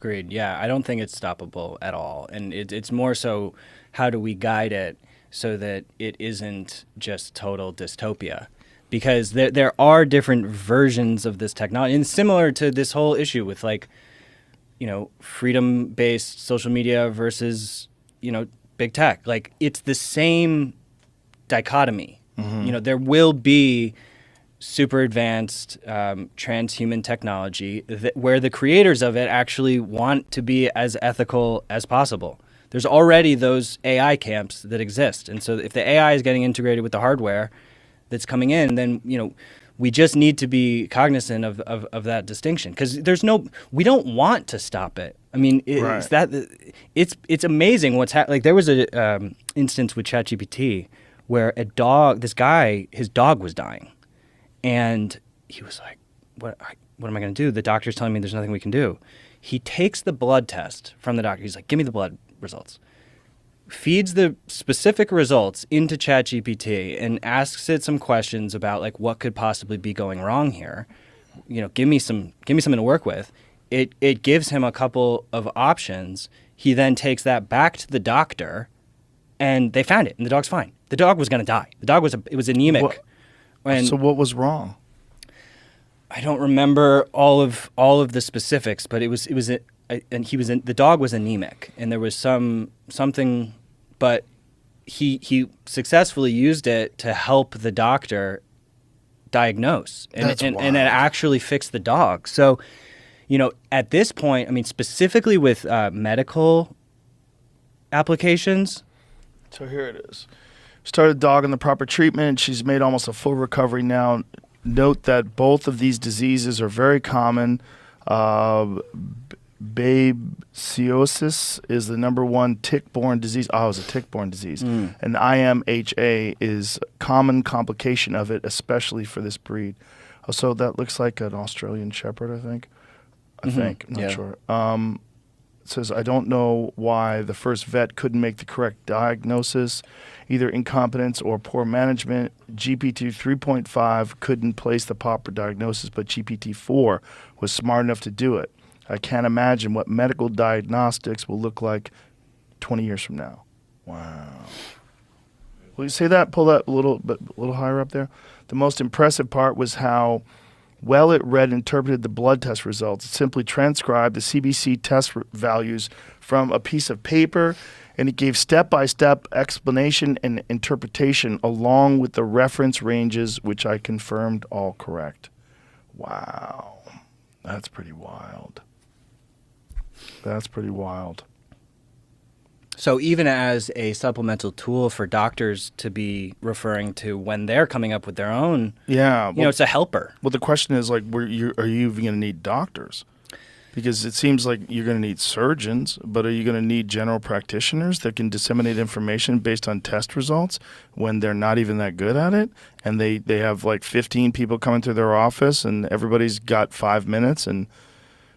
Agreed. Yeah, I don't think it's stoppable at all. And it's more so how do we guide it so that it isn't just total dystopia? Because there are different versions of this technology. And similar to this whole issue with like, freedom-based social media versus, big tech. Like it's the same dichotomy. There will be super advanced transhuman technology where the creators of it actually want to be as ethical as possible. There's already those AI camps that exist. And so if the AI is getting integrated with the hardware that's coming in, then, we just need to be cognizant of that distinction, because we don't want to stop it. I mean, it's amazing what's happening. Like there was a instance with ChatGPT where his dog was dying. And he was like, what am I going to do? The doctor's telling me there's nothing we can do. He takes the blood test from the doctor. He's like, give me the blood results. Feeds the specific results into ChatGPT and asks it some questions about like what could possibly be going wrong here. Give me something to work with. It gives him a couple of options. He then takes that back to the doctor, and they found it, and the dog's fine. The dog was going to die. The dog was anemic. So what was wrong? I don't remember all of the specifics, but the dog was anemic, and there was something, but he successfully used it to help the doctor diagnose, and it actually fixed the dog. So, at this point, I mean, specifically with medical applications. So here it is. Started dog in the proper treatment. She's made almost a full recovery now. Note that both of these diseases are very common. Babesiosis is the #1 tick-borne disease. Oh, it was a tick-borne disease. And IMHA is a common complication of it, especially for this breed. So that looks like an Australian Shepherd, I think. I'm not sure. It says, I don't know why the first vet couldn't make the correct diagnosis, either incompetence or poor management. GPT 3.5 couldn't place the proper diagnosis, but GPT-4 was smart enough to do it. I can't imagine what medical diagnostics will look like 20 years from now. Wow. Will you say that? Pull that a little higher up there. The most impressive part was how well it read and interpreted the blood test results. It simply transcribed the CBC test values from a piece of paper, and it gave step-by-step explanation and interpretation along with the reference ranges, which I confirmed all correct. Wow. That's pretty wild. That's pretty wild. So even as a supplemental tool for doctors to be referring to when they're coming up with their own, it's a helper. Well, the question is, like, are you even going to need doctors? Because it seems like you're going to need surgeons, but are you going to need general practitioners that can disseminate information based on test results when they're not even that good at it? And they have like 15 people coming to their office, and everybody's got 5 minutes, and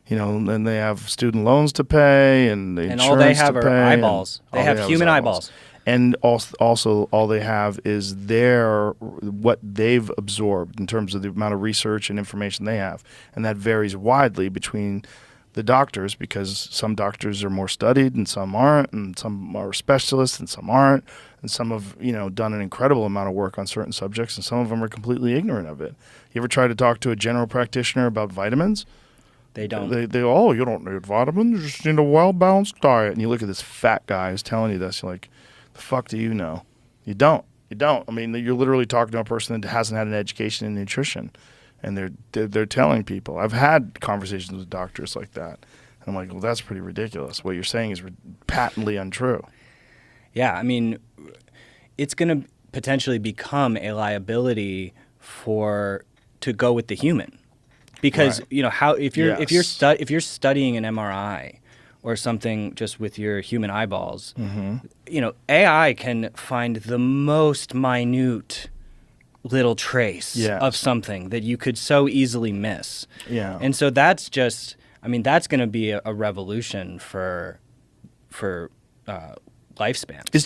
then they have student loans to pay, and the insurance all they have to are pay, eyeballs. They have human eyeballs. And also all they have is what they've absorbed in terms of the amount of research and information they have. And that varies widely between the doctors, because some doctors are more studied and some aren't, and some are specialists and some aren't, and some have done an incredible amount of work on certain subjects, and some of them are completely ignorant of it. You ever try to talk to a general practitioner about vitamins? They don't. You don't need vitamins. You just need a well-balanced diet. And you look at this fat guy who's telling you this. You're like, the fuck do you know? You don't. I mean, you're literally talking to a person that hasn't had an education in nutrition, and they're telling people. I've had conversations with doctors like that, and I'm like, well, that's pretty ridiculous. What you're saying is patently untrue. Yeah, I mean, it's going to potentially become a liability to go with the human. Because if you're studying an MRI or something just with your human eyeballs, AI can find the most minute little trace of something that you could so easily miss. Yeah. And so that's going to be a revolution for lifespan.